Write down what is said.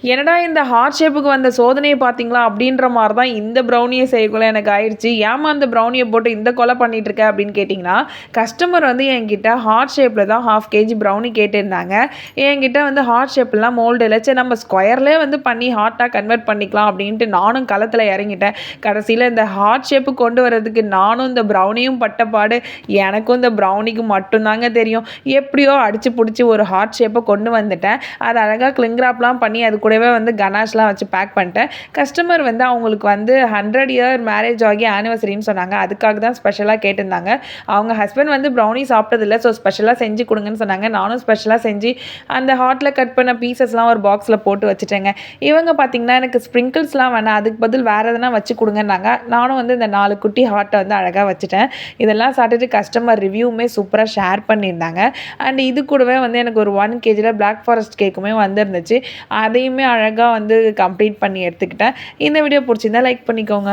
என்னடா இந்த ஹார்ட் ஷேப்புக்கு வந்த சோதனையை பார்த்தீங்களா அப்படின்ற மாதிரி தான் இந்த ப்ரௌனியை செய்யக்குள்ள எனக்கு ஆயிடுச்சு. ஏமா அந்த ப்ரௌனியை போட்டு இந்த கொலை பண்ணிட்டு இருக்க அப்படின்னு கேட்டிங்கன்னா, கஸ்டமர் வந்து என்கிட்ட ஹார்ட் ஷேப்பில் தான் 1/2 kg ப்ரௌனி கேட்டிருந்தாங்க. என்கிட்ட வந்து ஹார்ட் ஷேப்லாம் மோல்டு இல்லை, சரி நம்ம ஸ்கொயர்லேயே வந்து பண்ணி ஹார்ட்டாக கன்வெர்ட் பண்ணிக்கலாம் அப்படின்ட்டு நானும் களத்தில் இறங்கிட்டேன். கடைசியில் இந்த ஹார்ட் ஷேப்பு கொண்டு வரதுக்கு நானும் இந்த ப்ரௌனியும் பட்டப்பாடு. எனக்கும் இந்த ப்ரௌனிக்கு மட்டும்தாங்க தெரியும். எப்படியோ அடிச்சு பிடிச்சி ஒரு ஹார்ட் ஷேப்பை கொண்டு வந்துட்டேன். அது அழகாக கிளிங்ராப்லாம் பண்ணி அது கூடவே வந்து கனாஷ்லாம் வச்சு பேக் பண்ணிட்டேன். கஸ்டமர் வந்து அவங்களுக்கு வந்து 100 இயர் மேரேஜ் ஆகி ஆனிவர்சரின்னு சொன்னாங்க. அதுக்காக தான் ஸ்பெஷலாக கேட்டிருந்தாங்க. அவங்க ஹஸ்பண்ட் வந்து ப்ரௌனி சாப்பிட்டதில்ல, ஸோ ஸ்பெஷலாக செஞ்சு கொடுங்கன்னு சொன்னாங்க. நானும் ஸ்பெஷலாக செஞ்சு அந்த ஹார்ட்டில் கட் பண்ண பீசஸ்லாம் ஒரு பாக்ஸில் போட்டு வச்சுட்டேங்க. இவங்க பார்த்திங்கன்னா எனக்கு ஸ்ப்ரிங்கிள்ஸ்லாம் வேணாம், அதுக்கு பதில் வேறு எதனா வச்சு கொடுங்கன்னாங்க. நானும் வந்து இந்த 4 குட்டி ஹார்ட்டை வந்து அழகாக வச்சுட்டேன். இதெல்லாம் சாப்பிட்டுட்டு கஸ்டமர் ரிவ்யூவுமே சூப்பராக ஷேர் பண்ணியிருந்தாங்க. அண்ட் இது கூடவே வந்து எனக்கு ஒரு 1 kgல பிளாக் ஃபாரஸ்ட் கேக்குமே வந்துருந்துச்சு. அதையுமே அழகாக வந்து கம்ப்ளீட் பண்ணி எடுத்துக்கிட்டேன். இந்த வீடியோ பிடிச்சிருந்தா லைக் பண்ணிக்கோங்க.